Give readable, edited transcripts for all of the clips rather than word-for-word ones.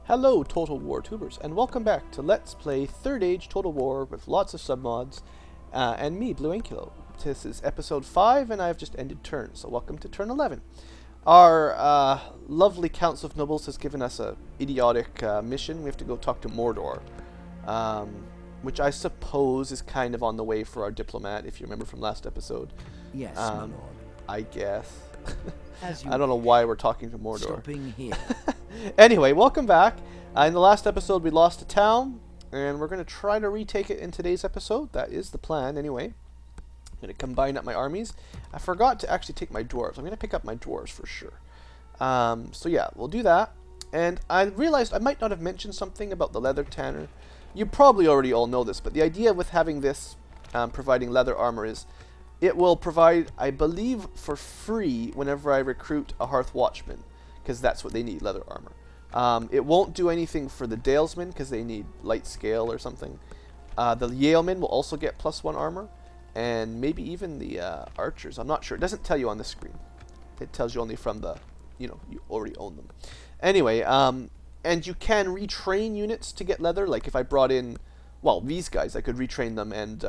Hello, Total War tubers, and welcome back to Let's Play Third Age Total War with lots of submods, and me, BlueAnkylo. This is episode 5, and I've just ended turn, so welcome to turn 11. Our lovely Council of Nobles has given us a idiotic mission. We have to go talk to Mordor, which I suppose is kind of on the way for our diplomat, if you remember from last episode. Yes, my lord. I guess. As you I don't know why we're talking to Mordor. Stopping here. Anyway, welcome back. In the last episode, we lost a town, and we're going to try to retake it in today's episode. That is the plan, anyway. I'm going to combine up my armies. I forgot to actually take my dwarves. I'm going to pick up my dwarves for sure. So yeah, we'll do that. And I realized I might not have mentioned something about the leather tanner. You probably already all know this, but the idea with having this providing leather armor is it will provide, I believe, for free whenever I recruit a Hearth Watchman, because that's what they need, leather armor. It won't do anything for the Dalesmen, because they need light scale or something. The Yeomen will also get +1 armor, and maybe even the archers. I'm not sure. It doesn't tell you on the screen. It tells you only from the, you already own them. Anyway, and you can retrain units to get leather. Like if I brought in, well, these guys, I could retrain them and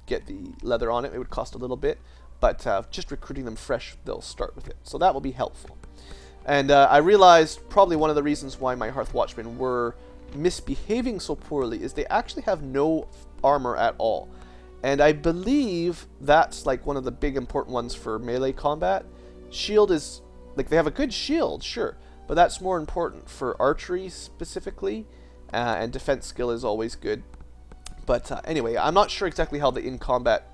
get the leather on it. It would cost a little bit, but just recruiting them fresh, they'll start with it. So that will be helpful. And I realized probably one of the reasons why my Hearth Watchmen were misbehaving so poorly is they actually have no armor at all. And I believe that's like one of the big important ones for melee combat. Shield is, like, they have a good shield, sure, but that's more important for archery specifically, and defense skill is always good. But anyway, I'm not sure exactly how the in-combat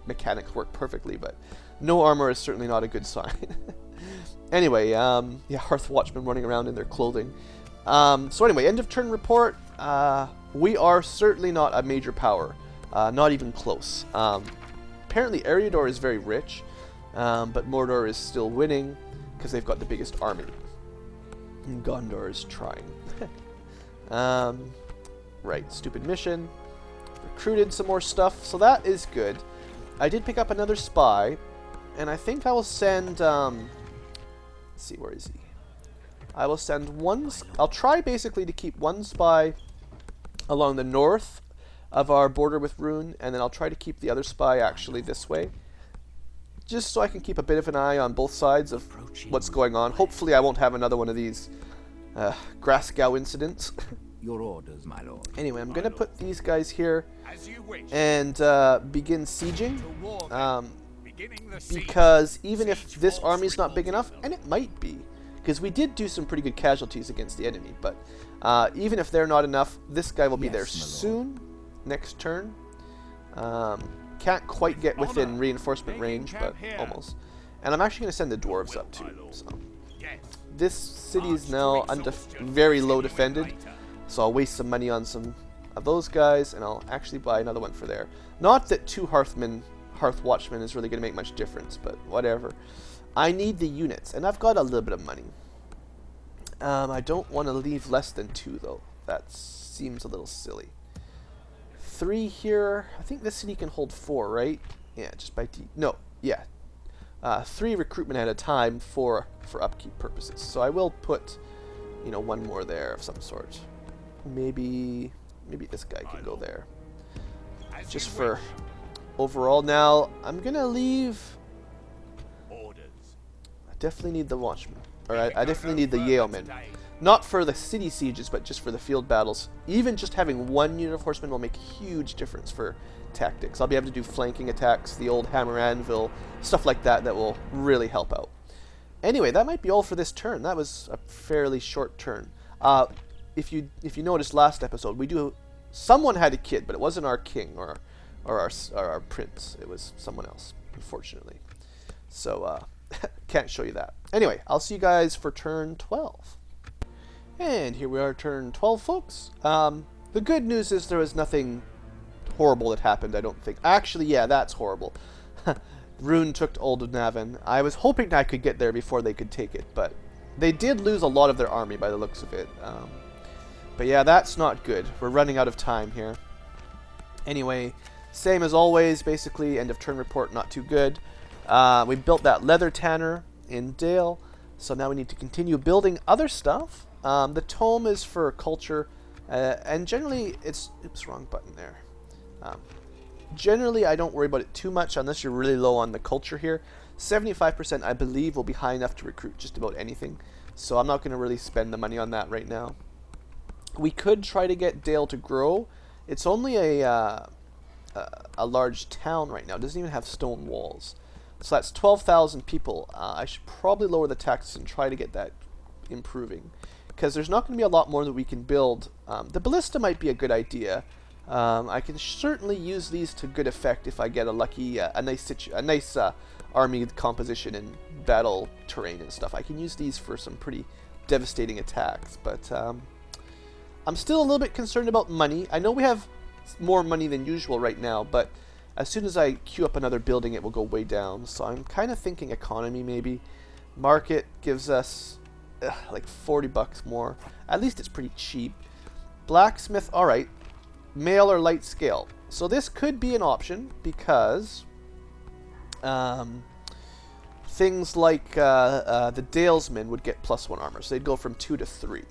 mechanics work perfectly, but no armor is certainly not a good sign. Anyway, yeah, Hearth Watchmen running around in their clothing. So anyway, end of turn report. We are certainly not a major power, not even close. Apparently Eriador is very rich, but Mordor is still winning because they've got the biggest army. And Gondor is trying. Right, stupid mission. Recruited some more stuff, so that is good. I did pick up another spy, and I think I will send, let's see, where is he? I will send one, I'll try basically to keep one spy along the north of our border with Rhun, and then I'll try to keep the other spy actually this way, just so I can keep a bit of an eye on both sides of what's going on. Hopefully I won't have another one of these Grasgard incidents. Your orders, my lord. Anyway, I'm going to put these guys here and begin sieging, because even if this army's not big enough, and it might be, because we did do some pretty good casualties against the enemy, but even if they're not enough, this guy will be there soon, next turn. Can't quite get within reinforcement range, but almost. And I'm actually going to send the dwarves up too. So this city is now very low defended. So I'll waste some money on some of those guys, and I'll actually buy another one for there. Not that 2 Hearth Watchmen is really going to make much difference, but whatever. I need the units, and I've got a little bit of money. I don't want to leave less than 2, though. That seems a little silly. 3 here. I think this city can hold 4, right? Yeah, just by no, yeah. 3 recruitment at a time for upkeep purposes. So I will put, one more there of some sort. Maybe this guy can go there. Just for overall. Now, I'm going to leave. I definitely need the Watchmen. Or I definitely need the Yeomen. Not for the city sieges, but just for the field battles. Even just having 1 unit of horsemen will make a huge difference for tactics. I'll be able to do flanking attacks, the old hammer anvil, stuff like that will really help out. Anyway, that might be all for this turn. That was a fairly short turn. If you noticed last episode, someone had a kid, but it wasn't our king or our prince. It was someone else, unfortunately. So can't show you that. Anyway, I'll see you guys for turn 12. And here we are, turn 12, folks. The good news is there was nothing horrible that happened, I don't think. Actually, yeah, that's horrible. Rhun took Old Navan. I was hoping I could get there before they could take it, but they did lose a lot of their army by the looks of it. But yeah, that's not good. We're running out of time here. Anyway, same as always, basically, end of turn report, not too good. We built that leather tanner in Dale, so now we need to continue building other stuff. The tome is for culture, and generally it's... Oops, wrong button there. Generally, I don't worry about it too much unless you're really low on the culture here. 75%, I believe, will be high enough to recruit just about anything. So I'm not going to really spend the money on that right now. We could try to get Dale to grow. It's only a large town right now. It doesn't even have stone walls. So that's 12,000 people. I should probably lower the taxes and try to get that improving, because there's not going to be a lot more that we can build. The ballista might be a good idea. I can certainly use these to good effect if I get a lucky, a nice army composition and battle terrain and stuff. I can use these for some pretty devastating attacks, but I'm still a little bit concerned about money. I know we have more money than usual right now, but as soon as I queue up another building, it will go way down. So I'm kind of thinking economy maybe. Market gives us like 40 bucks more. At least it's pretty cheap. Blacksmith, alright. Mail or light scale. So this could be an option because things like the Dalesmen would get +1 armor. So they'd go from 2 to 3.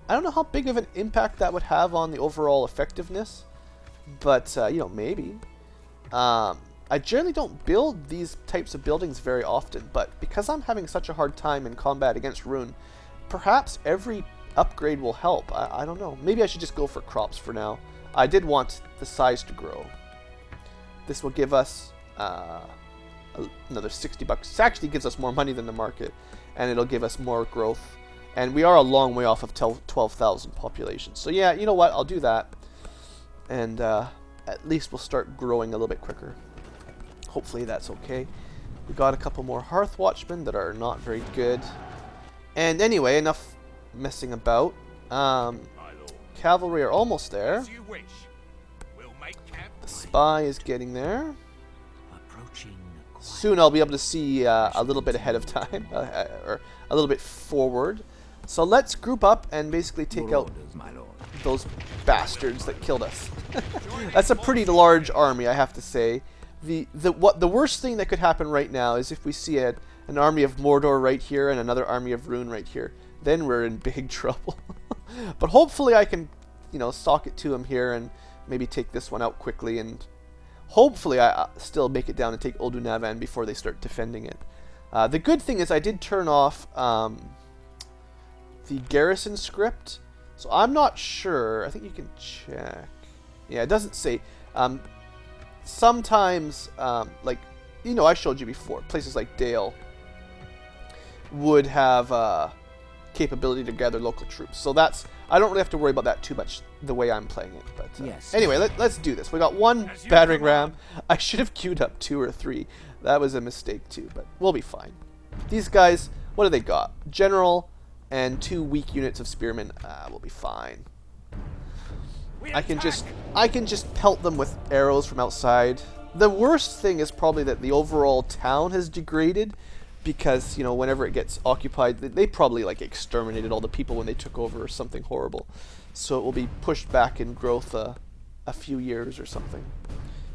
I don't know how big of an impact that would have on the overall effectiveness, but you know, maybe. I generally don't build these types of buildings very often, but because I'm having such a hard time in combat against Rhun, perhaps every upgrade will help. I don't know. Maybe I should just go for crops for now. I did want the size to grow. This will give us another 60 bucks. This actually gives us more money than the market, and it'll give us more growth. And we are a long way off of 12,000 population. So yeah, you know what? I'll do that. And at least we'll start growing a little bit quicker. Hopefully that's okay. We got a couple more Hearth Watchmen that are not very good. And anyway, enough messing about. Cavalry are almost there. The spy is getting there. Soon I'll be able to see a little bit ahead of time, or a little bit forward. So let's group up and basically take out those bastards that killed us. That's a pretty large army, I have to say. The worst thing that could happen right now is if we see an army of Mordor right here and another army of Rhun right here. Then we're in big trouble. But hopefully I can, you know, sock it to them here and maybe take this one out quickly, and hopefully I still make it down and take Oldunavan before they start defending it. The good thing is I did turn off the garrison script, so I'm not sure. I think you can check. Yeah, it doesn't say. Sometimes, like, you know, I showed you before, places like Dale would have capability to gather local troops. So that's, I don't really have to worry about that too much the way I'm playing it. But yes. Anyway, let's do this. We got one battering ram. I should have queued up 2 or 3. That was a mistake too, but we'll be fine. These guys, what do they got? General and 2 weak units of spearmen. We'll be fine. I can just pelt them with arrows from outside. The worst thing is probably that the overall town has degraded, because, you know, whenever it gets occupied, they probably like exterminated all the people when they took over or something horrible. So it will be pushed back in growth a few years or something,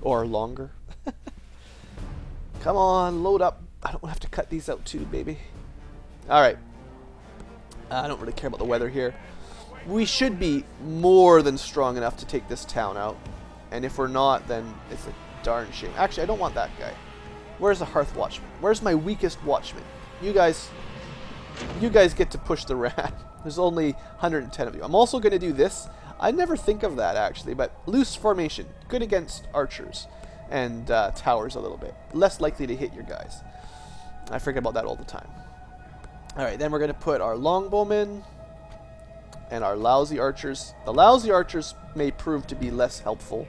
or longer. Come on, load up. I don't have to cut these out too, baby. All right. I don't really care about the weather here. We should be more than strong enough to take this town out. And if we're not, then it's a darn shame. Actually, I don't want that guy. Where's the Hearth Watchman? Where's my weakest watchman? You guys get to push the rat. There's only 110 of you. I'm also going to do this. I never think of that, actually, but loose formation. Good against archers and towers a little bit. Less likely to hit your guys. I forget about that all the time. Alright, then we're going to put our longbowmen and our lousy archers. The lousy archers may prove to be less helpful,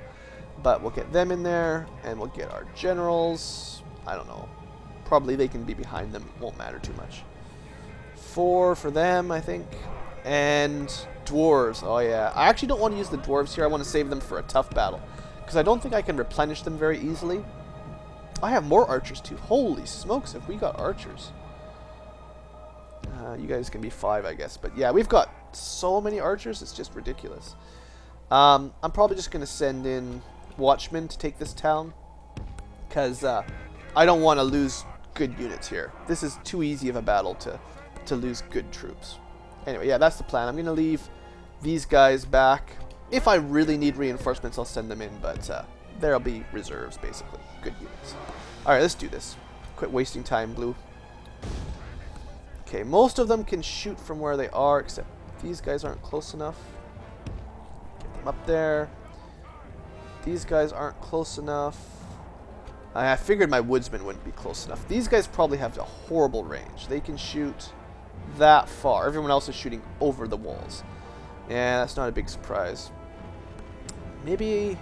but we'll get them in there, and we'll get our generals. I don't know. Probably they can be behind them. It won't matter too much. 4 for them, I think. And dwarves. Oh, yeah. I actually don't want to use the dwarves here. I want to save them for a tough battle, because I don't think I can replenish them very easily. I have more archers, too. Holy smokes, have we got archers. You guys can be 5, I guess. But, yeah, we've got so many archers. It's just ridiculous. I'm probably just going to send in watchmen to take this town, because I don't want to lose good units here. This is too easy of a battle to lose good troops. Anyway, yeah, that's the plan. I'm going to leave these guys back. If I really need reinforcements, I'll send them in, but there'll be reserves, basically. Good units. Alright, let's do this. Quit wasting time, Blue. Okay, most of them can shoot from where they are, except these guys aren't close enough. Get them up there. These guys aren't close enough. I figured my woodsmen wouldn't be close enough. These guys probably have a horrible range. They can shoot that far. Everyone else is shooting over the walls. Yeah, that's not a big surprise. Maybe...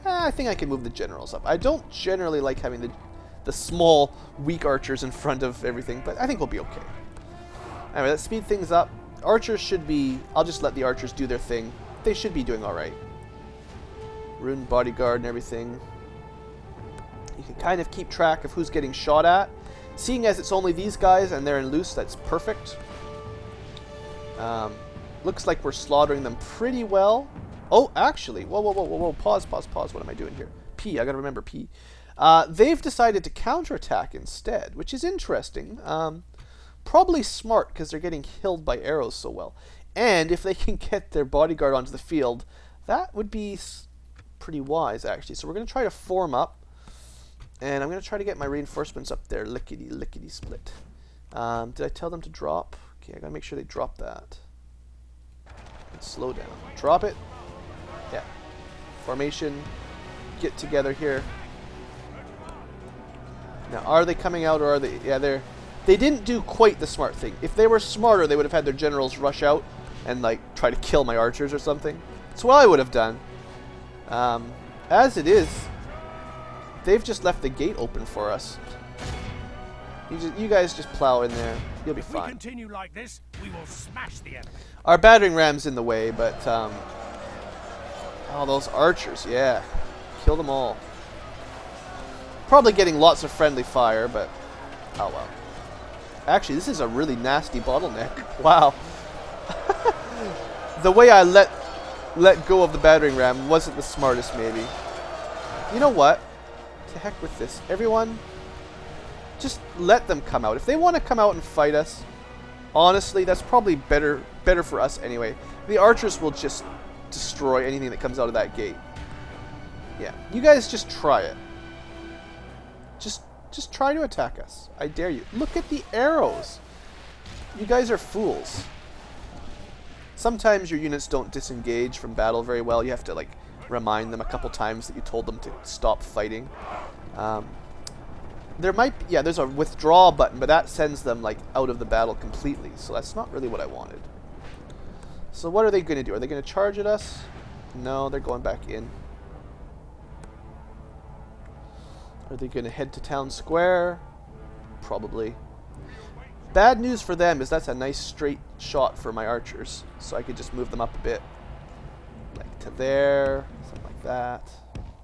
I think I can move the generals up. I don't generally like having the small, weak archers in front of everything, but I think we'll be okay. Anyway, let's speed things up. Archers should be... I'll just let the archers do their thing. They should be doing alright. Rhun bodyguard and everything. You can kind of keep track of who's getting shot at. Seeing as it's only these guys and they're in loose, that's perfect. Looks like we're slaughtering them pretty well. Oh, actually, whoa, pause, what am I doing here? P, I gotta remember P. They've decided to counterattack instead, which is interesting. Probably smart, because they're getting killed by arrows so well. And if they can get their bodyguard onto the field, that would be pretty wise, actually. So we're going to try to form up, and I'm going to try to get my reinforcements up there, lickety split. Did I tell them to drop? Okay, I got to make sure they drop that. Let's slow down. Drop it. Yeah. Formation. Get together here. Now, are they coming out, or are they... Yeah, they didn't do quite the smart thing. If they were smarter, they would have had their generals rush out and, like, try to kill my archers or something. That's what I would have done. As it is, they've just left the gate open for us. You guys just plow in there. You'll be fine. If we continue like this, we will smash the enemy. Our battering ram's in the way, but, oh, those archers, yeah. Kill them all. Probably getting lots of friendly fire, but, oh well. Actually, this is a really nasty bottleneck. Wow. The way I let go of the battering ram wasn't the smartest, maybe. You know what? To heck with this. Everyone, just let them come out. If they want to come out and fight us, honestly, that's probably better for us anyway. The archers will just destroy anything that comes out of that gate. Yeah, you guys just try it. Just try to attack us. I dare you. Look at the arrows. You guys are fools. Sometimes your units don't disengage from battle very well. You have to, like, remind them a couple times that you told them to stop fighting. There might be, yeah, there's a withdraw button, but that sends them, like, out of the battle completely. So that's not really what I wanted. So what are they going to do? Are they going to charge at us? No, they're going back in. Are they going to head to town square? Probably. Bad news for them is that's a nice straight shot for my archers. So I could just move them up a bit. Like to there. Something like that.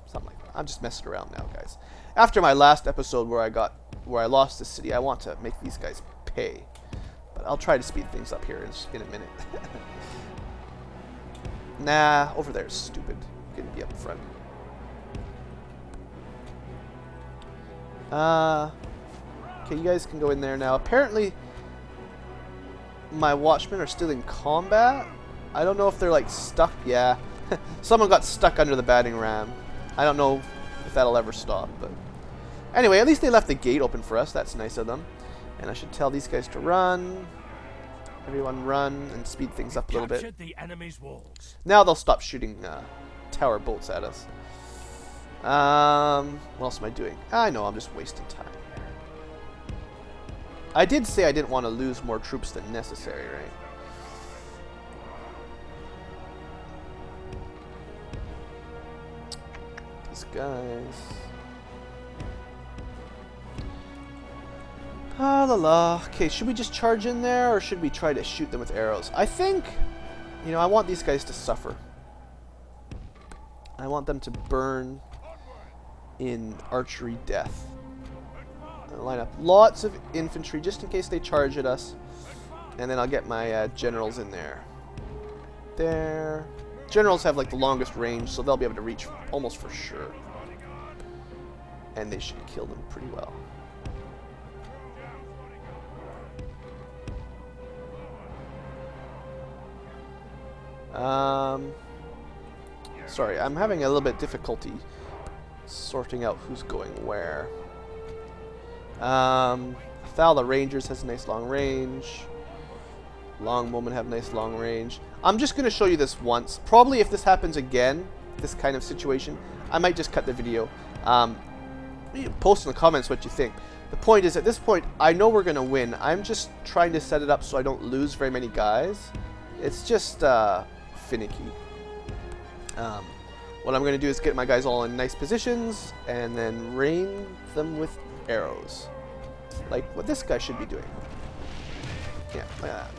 Something like that. I'm just messing around now, guys. After my last episode where I lost the city, I want to make these guys pay. But I'll try to speed things up here in a minute. Nah, over there is stupid. Gonna be up front. Okay, you guys can go in there now. Apparently, my watchmen are still in combat. I don't know if they're, like, stuck. Yeah. Someone got stuck under the batting ram. I don't know if that'll ever stop, but... Anyway, at least they left the gate open for us. That's nice of them. And I should tell these guys to run. Everyone run and speed things up a little bit. The enemy's walls. Now they'll stop shooting tower bolts at us. What else am I doing? I know, I'm just wasting time here. I did say I didn't want to lose more troops than necessary, right? These guys. Ah la la. Okay, should we just charge in there, or should we try to shoot them with arrows? I think, you know, I want these guys to suffer. I want them to burn in archery death. I'll line up lots of infantry just in case they charge at us. And then I'll get my generals in there. There. Generals have like the longest range, so they'll be able to reach almost for sure. And they should kill them pretty well. Sorry, I'm having a little bit difficulty sorting out who's going where. Thala Rangers has a nice long range. Longbowmen have nice long range. I'm just going to show you this once. Probably if this happens again, this kind of situation, I might just cut the video. Post in the comments what you think. The point is, at this point, I know we're going to win. I'm just trying to set it up so I don't lose very many guys. It's just finicky. What I'm going to do is get my guys all in nice positions and then rain them with arrows. Like what this guy should be doing. Yeah, like that.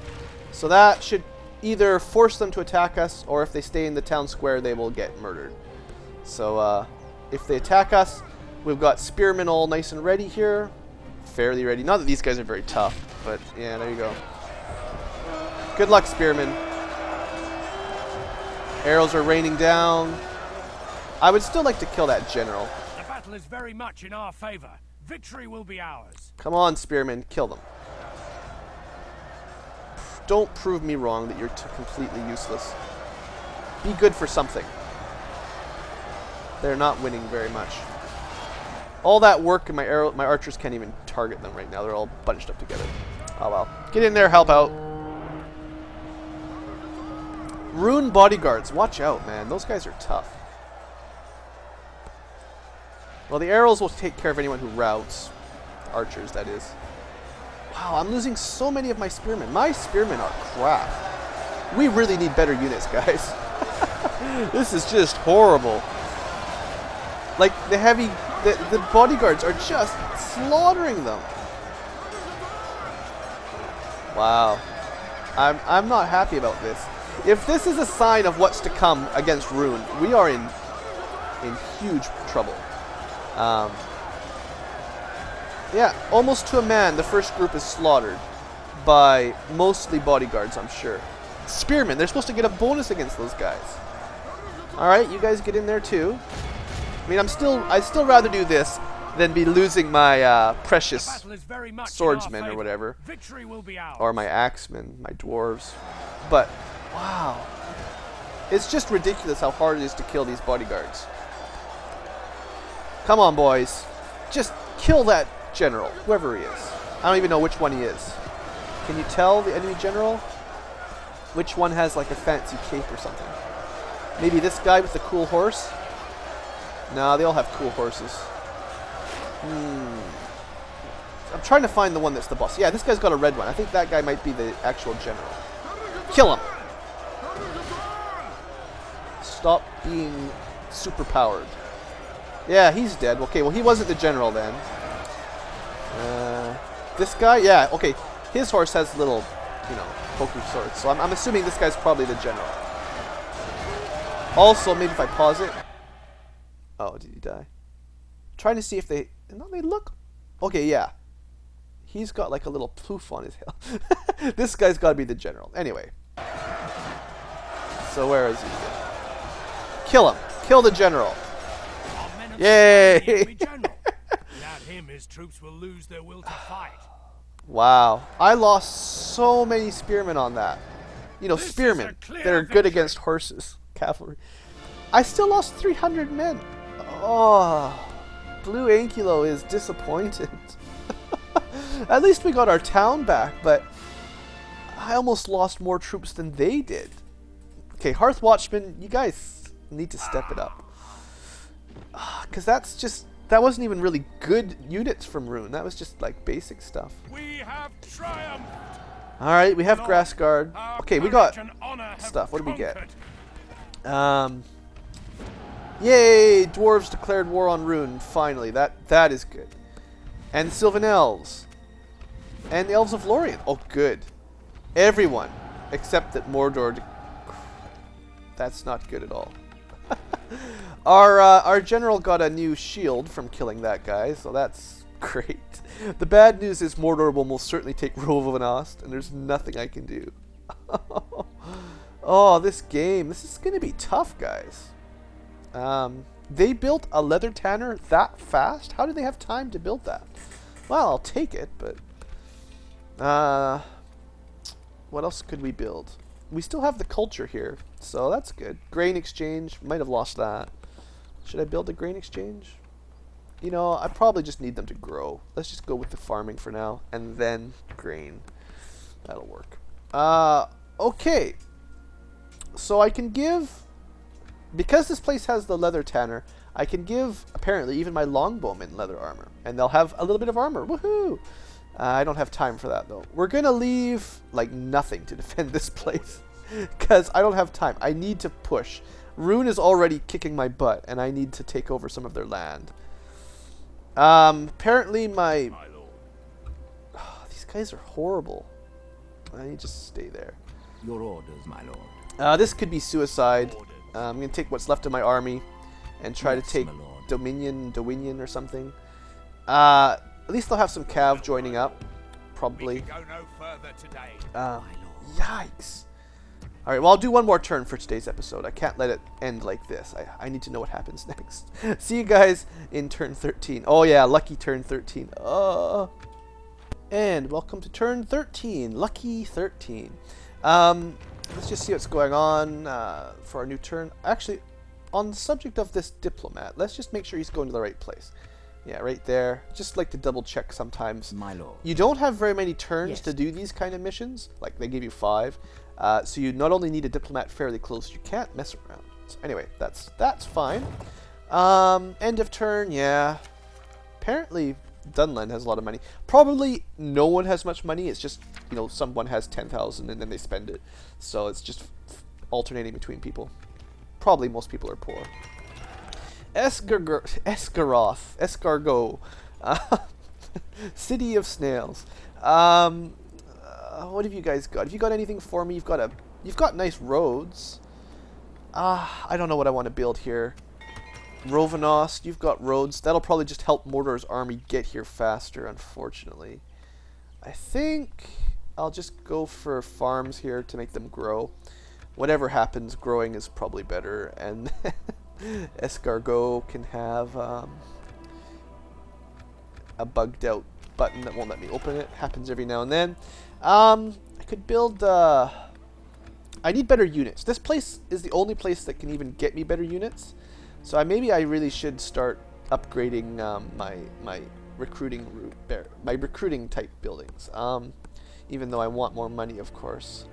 So that should either force them to attack us, or if they stay in the town square, they will get murdered. So if they attack us, we've got spearmen all nice and ready here. Fairly ready. Not that these guys are very tough, but yeah, there you go. Good luck, spearmen. Arrows are raining down. I would still like to kill that general. The battle is very much in our favor. Victory will be ours. Come on, spearmen, kill them. Don't prove me wrong that you're completely useless. Be good for something. They're not winning very much. All that work and my archers can't even target them right now. They're all bunched up together. Oh well. Get in there, help out. Rhun bodyguards. Watch out, man. Those guys are tough. Well, the arrows will take care of anyone who routes. Archers, that is. Wow, I'm losing so many of my spearmen. My spearmen are crap. We really need better units, guys. This is just horrible. Like, the bodyguards are just slaughtering them. Wow. I'm not happy about this. If this is a sign of what's to come against Rhun, we are in huge trouble. Yeah, almost to a man, the first group is slaughtered by mostly bodyguards, I'm sure. Spearmen, they're supposed to get a bonus against those guys. Alright, you guys get in there too. I mean, I'd still rather do this than be losing my precious swordsmen or whatever. Victory will be ours. Or my axemen, my dwarves. But, wow. It's just ridiculous how hard it is to kill these bodyguards. Come on, boys. Just kill that general, whoever he is. I don't even know which one he is. Can you tell the enemy general? Which one has like a fancy cape or something? Maybe this guy with the cool horse? No, they all have cool horses. I'm trying to find the one that's the boss. Yeah, this guy's got a red one. I think that guy might be the actual general. Kill him! Stop being super powered. Yeah, he's dead. Okay, well, he wasn't the general then. This guy? Yeah, okay. His horse has little, poker swords. So I'm assuming this guy's probably the general. Also, maybe if I pause it. Oh, did he die? Trying to see if they... No, they look... Okay, yeah. He's got like a little poof on his head. This guy's got to be the general. Anyway. So where is he? Kill him. Kill the general. Yay! Without him, his troops will lose their will to fight. Wow. I lost so many spearmen on that. Spearmen that are good against horses. Cavalry. I still lost 300 men. Oh. BlueAnkylo is disappointed. At least we got our town back, but I almost lost more troops than they did. Okay, Hearth Watchmen, you guys need to step it up. Because that wasn't even really good units from Rhun. That was just like basic stuff. We have triumphed. Alright, we have Grasgard. Okay, we got stuff. What do we get? Yay! Dwarves declared war on Rhun. Finally, that is good. And Sylvan Elves. And the Elves of Lorien. Oh, good. Everyone. Except that Mordor... That's not good at all. Our general got a new shield from killing that guy, so that's great. The bad news is Mordor will most certainly take Rovanost, and there's nothing I can do. Oh, this game. This is going to be tough, guys. They built a leather tanner that fast? How did they have time to build that? Well, I'll take it, but... what else could we build? we still have the culture here, so that's good. Grain exchange, might have lost that. Should I build a grain exchange? You know, I probably just need them to grow. Let's just go with the farming for now, and then grain. That'll work. Okay. So I can give, because this place has the leather tanner, I can give, apparently, even my longbowmen leather armor. And they'll have a little bit of armor. Woohoo! I don't have time for that, though. We're going to leave, like, nothing to defend this place. Because I don't have time. I need to push. Rhun is already kicking my butt, and I need to take over some of their land. Apparently my... Oh, these guys are horrible. I need to just stay there. Your orders, my lord. This could be suicide. I'm going to take what's left of my army and try to take my lord. Dominion or something. At least they'll have some cav joining up. Probably. We can go no further today. Yikes. Alright, well, I'll do one more turn for today's episode. I can't let it end like this. I need to know what happens next. See you guys in turn 13. Oh, yeah, lucky turn 13. And welcome to turn 13. Lucky 13. Let's just see what's going on for our new turn. Actually, on the subject of this diplomat, let's just make sure he's going to the right place. Yeah, right there. Just like to double check sometimes. My lord. You don't have very many turns Yes. to do these kind of missions. Like, they give you 5. So you not only need a diplomat fairly close, you can't mess around. So anyway, that's fine. End of turn, yeah. Apparently, Dunland has a lot of money. Probably no one has much money. It's just, you know, someone has 10,000 and then they spend it. So it's just alternating between people. Probably most people are poor. Escargot. City of Snails. What have you guys got? Have you got anything for me? You've got nice roads. I don't know what I want to build here. Rovanost, you've got roads. That'll probably just help Mordor's army get here faster, unfortunately. I think I'll just go for farms here to make them grow. Whatever happens, growing is probably better. And Escargot can have a bugged out button that won't let me open it. Happens every now and then. I could build... I need better units. This place is the only place that can even get me better units. So maybe I really should start upgrading my recruiting route, my recruiting type buildings. Even though I want more money, of course.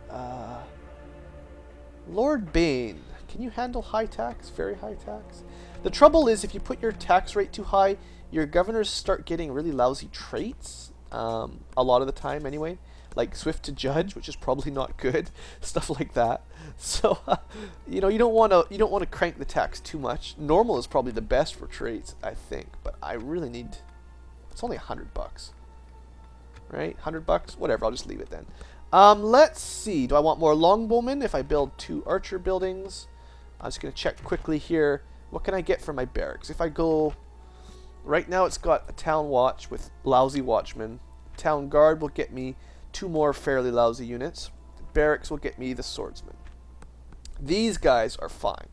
Lord Bane, can you handle high tax? Very high tax? The trouble is, if you put your tax rate too high, your governors start getting really lousy traits. A lot of the time, anyway. Like Swift to Judge, which is probably not good. Stuff like that. So, you know, you don't want to crank the tax too much. Normal is probably the best for traits, I think. But I really need... It's only $100. Right? $100? Whatever, I'll just leave it then. Let's see. Do I want more longbowmen if I build 2 archer buildings? I'm just going to check quickly here. What can I get for my barracks? If I go... Right now it's got a town watch with lousy watchmen. Town guard will get me 2 more fairly lousy units. Barracks will get me the swordsman. These guys are fine.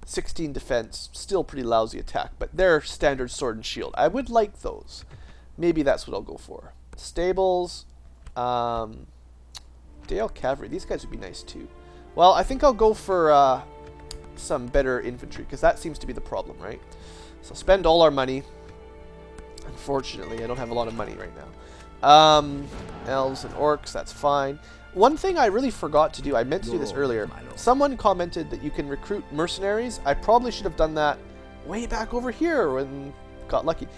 16 defense, still pretty lousy attack, but they're standard sword and shield. I would like those. Maybe that's what I'll go for. Stables, Dale Cavalry. These guys would be nice too. Well, I think I'll go for some better infantry, because that seems to be the problem, right? So spend all our money. Unfortunately, I don't have a lot of money right now. Elves and orcs, that's fine. One thing I really forgot to do, I meant to do this earlier. Someone commented that you can recruit mercenaries. I probably should have done that way back over here when got lucky.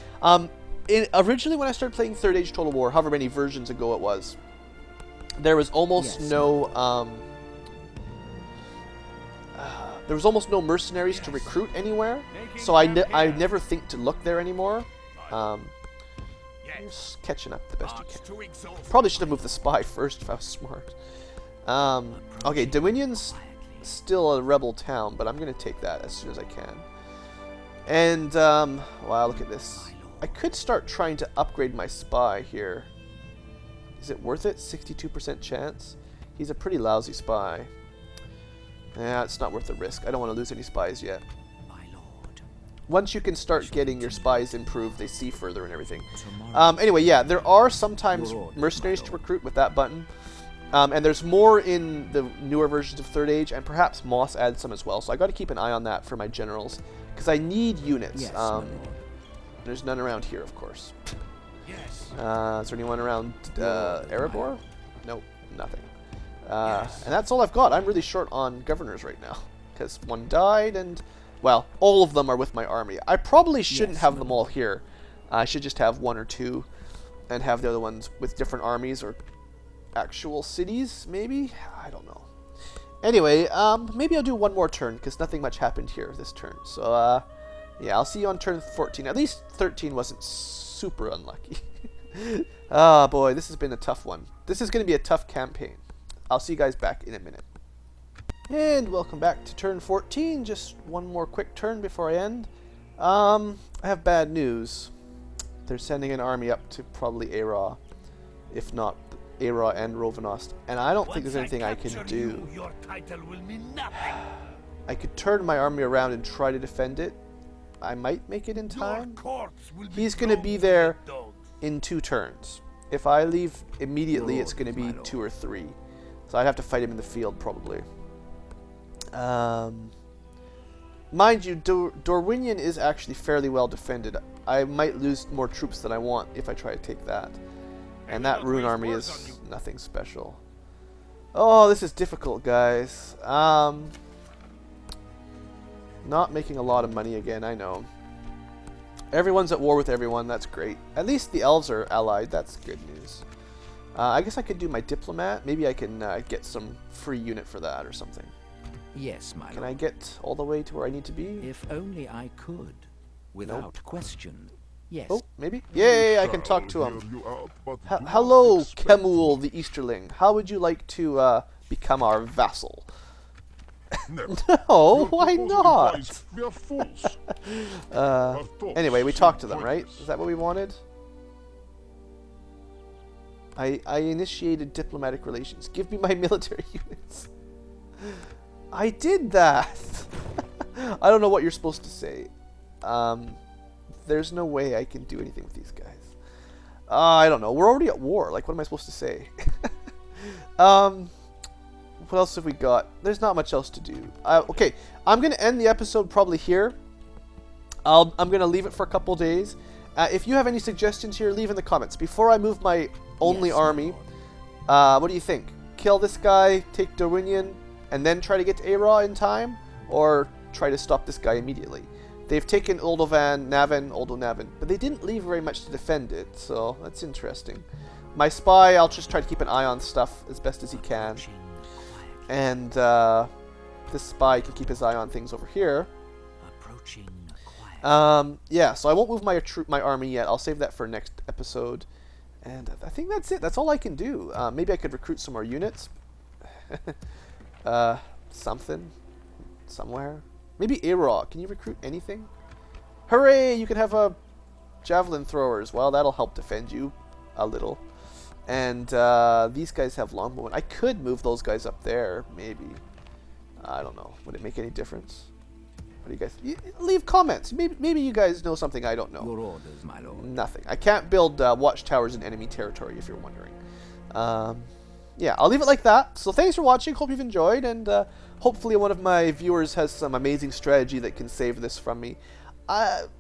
Originally when I started playing Third Age Total War, however many versions ago it was, there was almost no mercenaries to recruit anywhere. So I never think to look there anymore. Just catching up the best you can. Probably should have moved the spy first if I was smart. Okay, Dominion's still a rebel town, but I'm going to take that as soon as I can. And, wow, look at this. I could start trying to upgrade my spy here. Is it worth it? 62% chance? He's a pretty lousy spy. Yeah, it's not worth the risk. I don't want to lose any spies yet. Once you can start getting your spies improved, they see further and everything. Anyway, yeah, there are sometimes mercenaries to recruit with that button. And there's more in the newer versions of Third Age, and perhaps MOS adds some as well. So I got to keep an eye on that for my generals, because I need units. Yes, my lord. There's none around here, of course. Yes. Is there anyone around Erebor? Nope, nothing. And that's all I've got. I'm really short on governors right now, because one died, and, well, all of them are with my army. I probably shouldn't have them all here. I should just have one or two, and have the other ones with different armies, or actual cities, maybe? I don't know. Anyway, maybe I'll do one more turn, because nothing much happened here this turn. So, yeah, I'll see you on turn 14. At least 13 wasn't super unlucky. Ah, boy, this has been a tough one. This is going to be a tough campaign. I'll see you guys back in a minute. And welcome back to turn 14. Just one more quick turn before I end. I have bad news. They're sending an army up to probably Ara, if not Ara and Rovanost, and I don't think there's anything I can do. Your title will mean nothing. I could turn my army around and try to defend it. I might make it in time. He's going to be there in 2 turns. If I leave immediately, it's going to be 2 or 3. So I'd have to fight him in the field, probably. Mind you, Dorwinion is actually fairly well defended. I might lose more troops than I want if I try to take that. And that Rhun army is nothing special. Oh, this is difficult, guys. Not making a lot of money again, I know. Everyone's at war with everyone, that's great. At least the elves are allied, that's good news. I guess I could do my diplomat. Maybe I can get some free unit for that or something. Yes, my lord. Can I get all the way to where I need to be? If only I could, without question. Yes. Oh, maybe? Yay, I can talk to him. Hello, Kemul the Easterling. How would you like to become our vassal? No, why not? Anyway, we talked to them, right? Is that what we wanted? I initiated diplomatic relations. Give me my military units. I did that. I don't know what you're supposed to say. There's no way I can do anything with these guys. I don't know. We're already at war. Like, what am I supposed to say? What else have we got? There's not much else to do. Okay, I'm going to end the episode probably here. I'm going to leave it for a couple days. If you have any suggestions here, leave in the comments. Before I move my only army, what do you think? Kill this guy, take Dorwinion, and then try to get to Ara in time? Or try to stop this guy immediately? They've taken Oldo-Navan, but they didn't leave very much to defend it, so that's interesting. My spy, I'll just try to keep an eye on stuff as best as he can. And this spy can keep his eye on things over here. Yeah, so I won't move my army yet. I'll save that for next episode. And I think that's it. That's all I can do. Maybe I could recruit some more units. Something. Somewhere. Maybe Ara. Can you recruit anything? Hooray! You can have javelin throwers. Well, that'll help defend you a little. And these guys have longbowmen. I could move those guys up there, maybe. I don't know. Would it make any difference? What do you guys... leave comments. Maybe you guys know something I don't know. Your orders, my lord. Nothing. I can't build watchtowers in enemy territory, if you're wondering. Yeah, I'll leave it like that. So thanks for watching. Hope you've enjoyed. And hopefully one of my viewers has some amazing strategy that can save this from me. I'm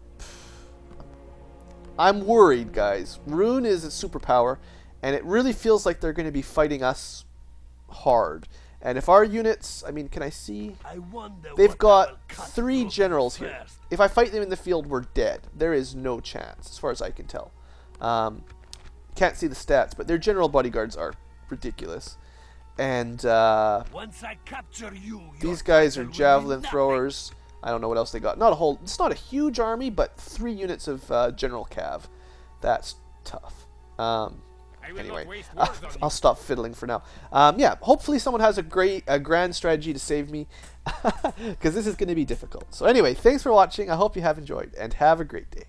worried, guys. Rhun is a superpower. And it really feels like they're going to be fighting us hard. And if our units, I mean, can I see? They've got 3 generals here. If I fight them in the field, we're dead. There is no chance, as far as I can tell. Can't see the stats, but their general bodyguards are ridiculous. And these guys are javelin throwers. I don't know what else they got. It's not a huge army, but 3 units of general cav. That's tough. Anyway, I'll stop fiddling for now. Yeah, hopefully someone has a grand strategy to save me, because this is going to be difficult. So anyway, thanks for watching. I hope you have enjoyed, and have a great day.